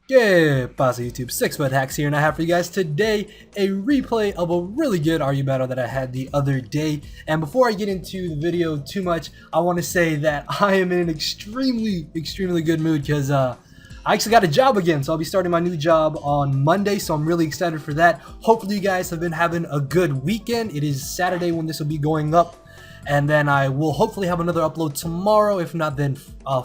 Good pasa YouTube, 6-foot hacks here, and I have for you guys today a replay of a really good RU battle that I had the other day. And before I get into the video too much, I want to say that I am in an extremely good mood because I actually got a job again, so I'll be starting my new job on Monday, so I'm really excited for that. Hopefully you guys have been having a good weekend. It is Saturday when this will be going up, and then I will hopefully have another upload tomorrow. If not, then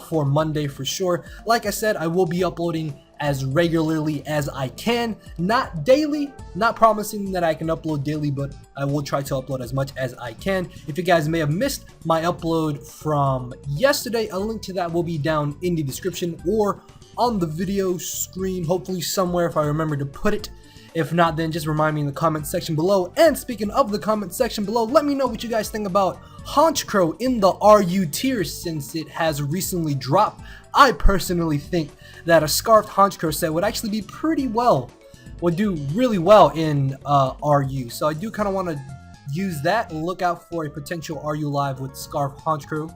for Monday for sure. Like I said, I will be uploading as regularly as I can, not daily, not promising that I can upload daily, but I will try to upload as much as I can. If you guys may have missed my upload from yesterday, a link to that will be down in the description or on the video screen, hopefully somewhere if I remember to put it. If not, then just remind me in the comment section below. And speaking of the comment section below, let me know what you guys think about Honchkrow in the RU tier since it has recently dropped. I personally think that a Scarfed Honchkrow set would actually be would do really well in RU. So I do kind of want to use that. Look out for a potential RU live with Scarfed Honchkrow.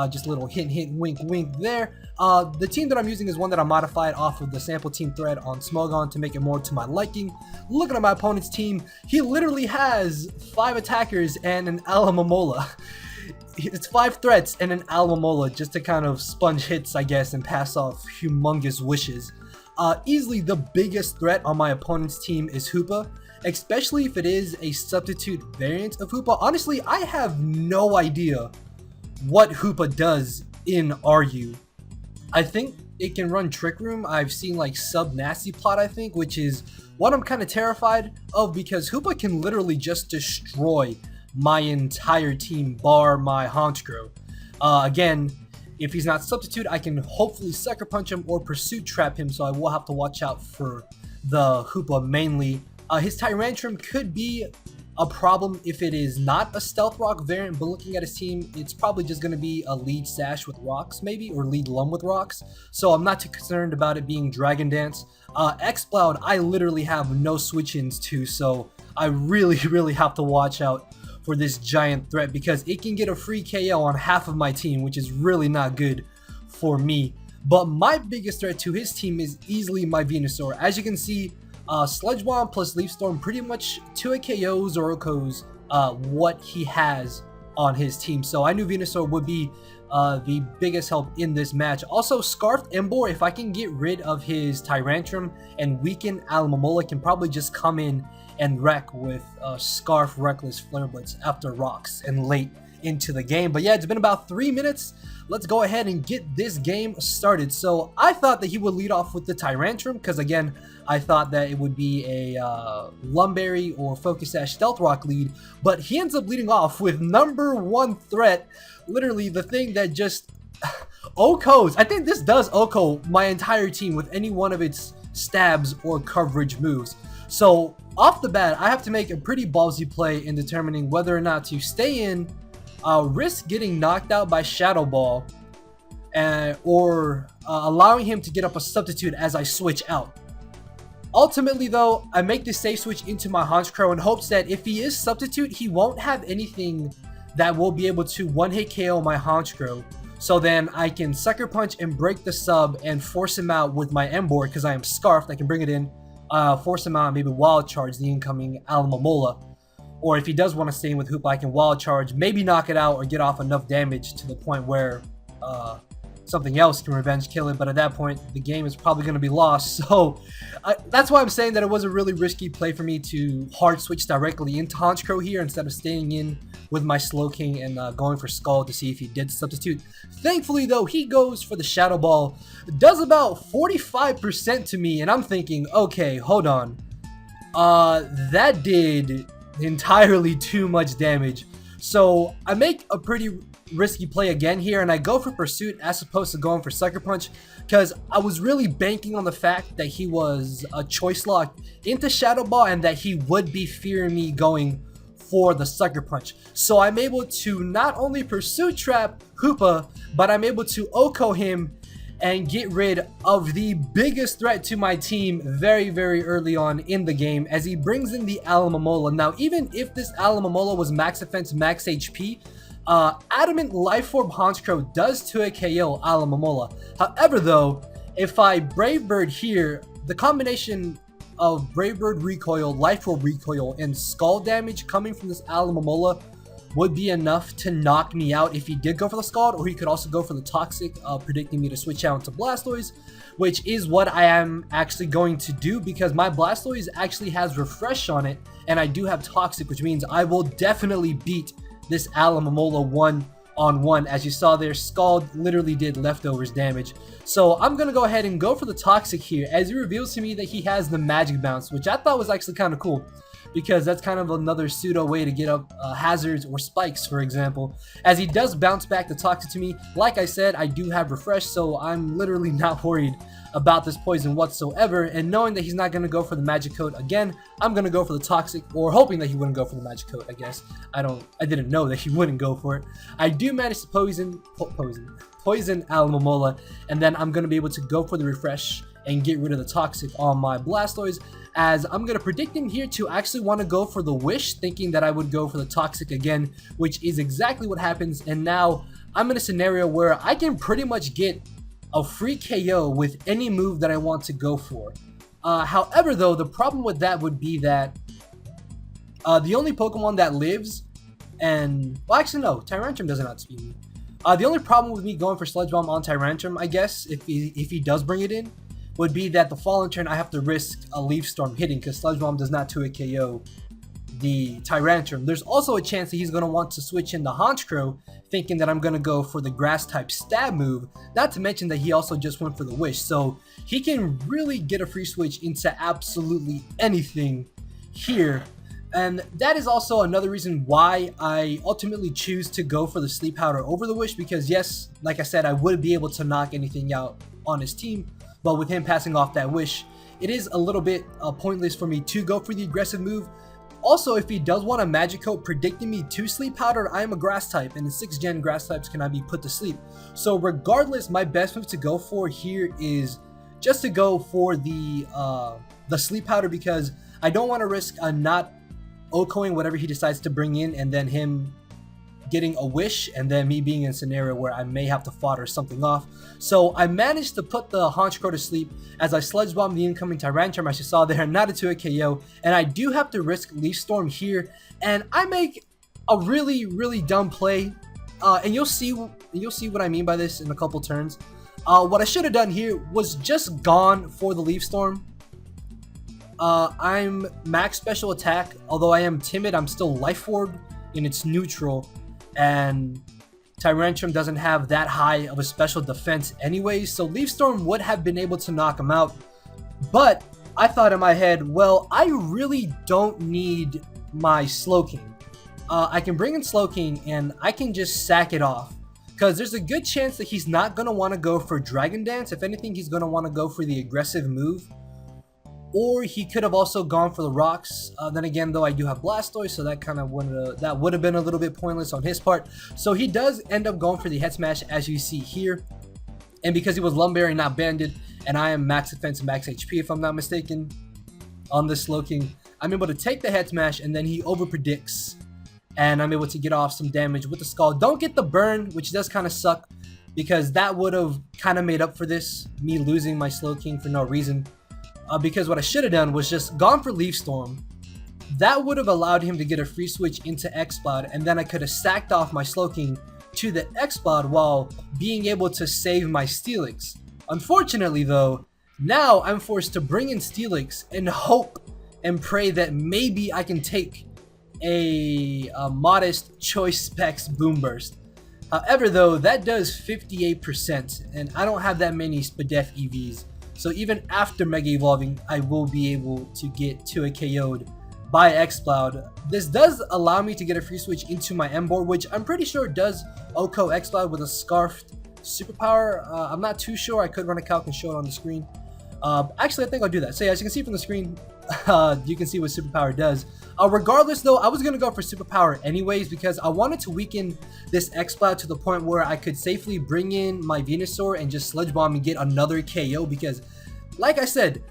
Just a little hint, wink, wink there. The team that I'm using is one that I modified off of the sample team thread on Smogon to make it more to my liking. Looking at my opponent's team, he literally has 5 attackers and an Alamamola. It's 5 threats and an Alamamola just to kind of sponge hits, I guess, and pass off humongous wishes. Easily the biggest threat on my opponent's team is Hoopa, especially if it is a substitute variant of Hoopa. Honestly, I have no idea what Hoopa does in RU. I think it can run Trick Room. I've seen like sub nasty plot, I think, which is what I'm kind of terrified of because Hoopa can literally just destroy my entire team bar my Honchkrow. Again, if he's not substitute, I can hopefully sucker punch him or pursuit trap him, so I will have to watch out for the Hoopa mainly. His Tyrantrum could be a problem if it is not a Stealth Rock variant, but looking at his team, it's probably just going to be a lead Sash with rocks maybe, or lead Lum with rocks, so I'm not too concerned about it being Dragon Dance. X-Cloud, I literally have no switch-ins to, so I really have to watch out for this giant threat because it can get a free KO on half of my team, which is really not good for me. But my biggest threat to his team is easily my Venusaur. As you can see, Sludge Bomb plus Leaf Storm pretty much 2 KOs or OHKOs what he has on his team. So I knew Venusaur would be the biggest help in this match. Also, Scarfed Embor, if I can get rid of his Tyrantrum and weaken Alamamola, can probably just come in and wreck with Scarf Reckless Flare Blitz after rocks and late into the game. But yeah, it's been about 3 minutes. Let's go ahead and get this game started. So I thought that he would lead off with the Tyrantrum because again, I thought that it would be a Lumberry or Focus Sash Stealth Rock lead, but he ends up leading off with number 1 threat, literally the thing that just OHKOs. I think this does OHKO my entire team with any one of its stabs or coverage moves. So off the bat, I have to make a pretty ballsy play in determining whether or not to stay in, risk getting knocked out by Shadow Ball, or allowing him to get up a substitute as I switch out. Ultimately though, I make the safe switch into my Honchkrow in hopes that if he is substitute, he won't have anything that will be able to one-hit KO my Honchkrow. So then I can sucker punch and break the sub and force him out with my Embor because I am Scarfed. I can bring it in, force him out, and maybe wild charge the incoming Alamamola. Or if he does want to stay in with Hoopa, I can wild charge, maybe knock it out or get off enough damage to the point where something else can revenge kill it, but at that point the game is probably going to be lost. So that's why I'm saying that it was a really risky play for me to hard switch directly into Honchkrow here instead of staying in with my Slowking and going for Skull to see if he did substitute. Thankfully though, he goes for the Shadow Ball, does about 45% to me, and I'm thinking, okay, hold on, that did entirely too much damage. So I make a pretty risky play again here, and I go for Pursuit as opposed to going for Sucker Punch because I was really banking on the fact that he was a choice lock into Shadow Ball and that he would be fearing me going for the Sucker Punch. So I'm able to not only Pursuit Trap Hoopa, but I'm able to OHKO him and get rid of the biggest threat to my team very early on in the game as he brings in the Alamamola. Now, even if this Alamamola was max defense, max HP, Adamant Life Orb Honchkrow does to a KO Alamamola. However though, if I Brave Bird here, the combination of Brave Bird recoil, Life Orb recoil, and skull damage coming from this Alomomola would be enough to knock me out if he did go for the Scald, or he could also go for the Toxic, predicting me to switch out into Blastoise, which is what I am actually going to do because my Blastoise actually has Refresh on it, and I do have Toxic, which means I will definitely beat this Alomomola 1-on-1. As you saw there, Scald literally did leftovers damage. So I'm going to go ahead and go for the Toxic here, as it reveals to me that he has the Magic Bounce, which I thought was actually kind of cool, because that's kind of another pseudo way to get up hazards or spikes, for example, as he does bounce back the Toxic to me. Like I said, I do have Refresh, so I'm literally not worried about this poison whatsoever, and knowing that he's not going to go for the Magic Coat again, I'm going to go for the Toxic, or hoping that he wouldn't go for the Magic Coat, I guess. I didn't know that he wouldn't go for it. I do manage to poison Alomomola, and then I'm going to be able to go for the Refresh and get rid of the Toxic on my Blastoise, as I'm going to predict him here to actually want to go for the Wish, thinking that I would go for the Toxic again, which is exactly what happens. And now I'm in a scenario where I can pretty much get a free KO with any move that I want to go for. However, though, the problem with that would be that the only Pokemon that lives, and, well, actually no, Tyrantrum doesn't outspeed me. The only problem with me going for Sludge Bomb on Tyrantrum, I guess, if he does bring it in, would be that the following turn I have to risk a Leaf Storm hitting, because Sludge Bomb does not 2-hit KO the Tyrantrum. There's also a chance that he's going to want to switch in the Honchkrow, thinking that I'm going to go for the Grass type stab move, not to mention that he also just went for the Wish, so he can really get a free switch into absolutely anything here. And that is also another reason why I ultimately choose to go for the Sleep Powder over the Wish, because yes, like I said, I would be able to knock anything out on his team, but with him passing off that Wish, it is a little bit pointless for me to go for the aggressive move. Also, if he does want a Magic Coat predicting me to Sleep Powder, I am a Grass type, and the 6th gen Grass types cannot be put to sleep. So regardless, my best move to go for here is just to go for the Sleep Powder, because I don't want to risk not OHKOing whatever he decides to bring in, and then him getting a Wish, and then me being in a scenario where I may have to fodder something off. So I managed to put the Honchkrow to sleep as I Sludge Bomb the incoming Tyrantrum, as you saw there, not a 2-hit KO, and I do have to risk Leaf Storm here, and I make a really dumb play, and you'll see what I mean by this in a couple turns. What I should have done here was just gone for the Leaf Storm. I'm max special attack, although I am timid, I'm still Life Orb in its neutral, and Tyrantrum doesn't have that high of a special defense anyway, so Leaf Storm would have been able to knock him out. But I thought in my head, well, I really don't need my Slowking. I can bring in Slowking and I can just sack it off, because there's a good chance that he's not going to want to go for Dragon Dance. If anything, he's going to want to go for the aggressive move. Or he could have also gone for the Rocks. Then again, though, I do have Blastoise, so that would have been a little bit pointless on his part. So he does end up going for the Head Smash, as you see here. And because he was Lumberry, not Banded, and I am max defense and max HP, if I'm not mistaken, on this Slowking, I'm able to take the Head Smash, and then he over-predicts, and I'm able to get off some damage with the Skull. Don't get the burn, which does kind of suck, because that would have kind of made up for this, me losing my Slowking for no reason. Because what I should have done was just gone for Leaf Storm. That would have allowed him to get a free switch into X-Cloud, and then I could have sacked off my Slowking to the X-Cloud while being able to save my Steelix. Unfortunately though, now I'm forced to bring in Steelix and hope and pray that maybe I can take a modest Choice Specs Boom Burst. However though, that does 58%, and I don't have that many Spadef EVs. So even after Mega Evolving, I will be able to get to a KO'd by X-Cloud. This does allow me to get a free switch into my M-Board, which I'm pretty sure does OHKO X-Cloud with a Scarfed Superpower. I'm not too sure. I could run a calc and show it on the screen. Actually, I think I'll do that. So yeah, as you can see from the screen, you can see what Superpower does. Regardless though, I was going to go for Superpower anyways, because I wanted to weaken this X-Cloud to the point where I could safely bring in my Venusaur and just Sludge Bomb and get another KO, because like I said,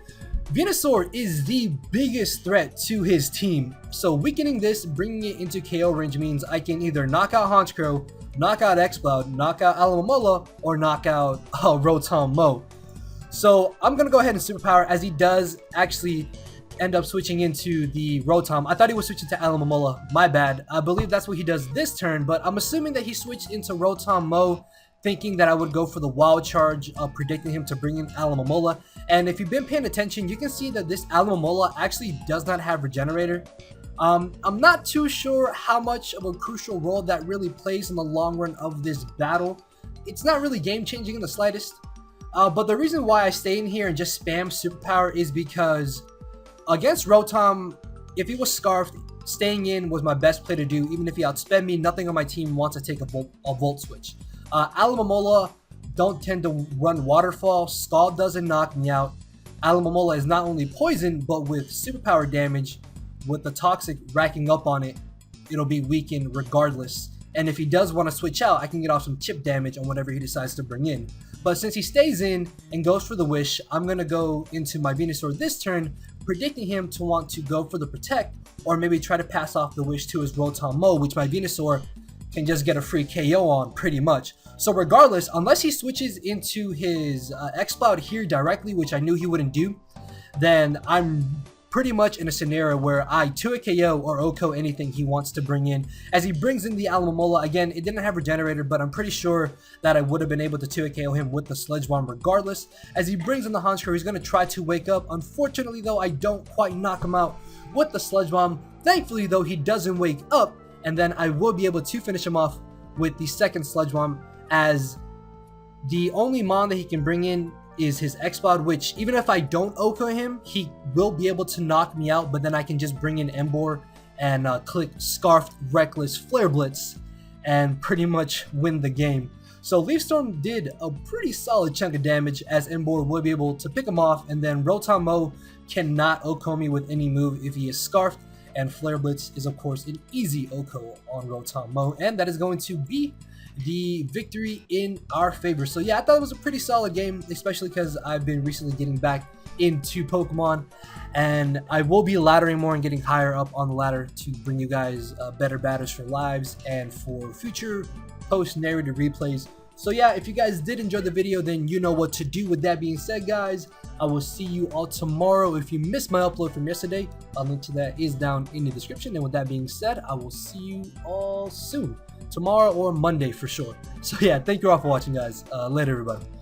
Venusaur is the biggest threat to his team. So weakening this, bringing it into KO range means I can either knock out Honchkrow, knock out X-Cloud, knock out Alomomola, or knock out Rotom Mo. So I'm gonna go ahead and superpower, as he does actually end up switching into the Rotom. I thought he was switching to Alamomola, my bad. I believe that's what he does this turn, but I'm assuming that he switched into Rotom Mo, thinking that I would go for the Wild Charge, predicting him to bring in Alamomola. And if you've been paying attention, you can see that this Alamomola actually does not have Regenerator. I'm not too sure how much of a crucial role that really plays in the long run of this battle. It's not really game changing in the slightest. But the reason why I stay in here and just spam superpower is because against Rotom, if he was Scarfed, staying in was my best play to do. Even if he outsped me, nothing on my team wants to take a Volt Switch. Alamomola don't tend to run Waterfall. Scald doesn't knock me out. Alamomola is not only poison, but with superpower damage, with the Toxic racking up on it, it'll be weakened regardless. And if he does want to switch out, I can get off some chip damage on whatever he decides to bring in. But since he stays in and goes for the Wish, I'm going to go into my Venusaur this turn, predicting him to want to go for the Protect, or maybe try to pass off the Wish to his Rotom Mo, which my Venusaur can just get a free KO on pretty much. So regardless, unless he switches into his X-Cloud here directly, which I knew he wouldn't do, then I'm pretty much in a scenario where I 2 KO or OHKO anything he wants to bring in. As he brings in the Alamomola, again, it didn't have Regenerator, but I'm pretty sure that I would have been able to 2 KO him with the Sludge Bomb regardless. As he brings in the Honchkrow, he's going to try to wake up. Unfortunately, though, I don't quite knock him out with the Sludge Bomb. Thankfully, though, he doesn't wake up, and then I will be able to finish him off with the second Sludge Bomb, as the only Mon that he can bring in is his X-Cloud, which even if I don't OHKO him, he will be able to knock me out, but then I can just bring in Emboar and click Scarfed Reckless Flare Blitz and pretty much win the game. So Leaf Storm did a pretty solid chunk of damage, as Emboar will be able to pick him off, and then Rotom Mo cannot OHKO me with any move if he is Scarfed, and Flare Blitz is of course an easy OHKO on Rotom Mo, and that is going to be the victory in our favor. So yeah, I thought it was a pretty solid game, especially because I've been recently getting back into Pokemon, and I will be laddering more and getting higher up on the ladder to bring you guys better batters for lives and for future post-narrated replays. So yeah, if you guys did enjoy the video, then you know what to do. With that being said, guys, I will see you all tomorrow. If you missed my upload from yesterday, a link to that is down in the description. And with that being said, I will see you all soon, tomorrow or Monday for sure. So yeah, thank you all for watching, guys. Later, everybody.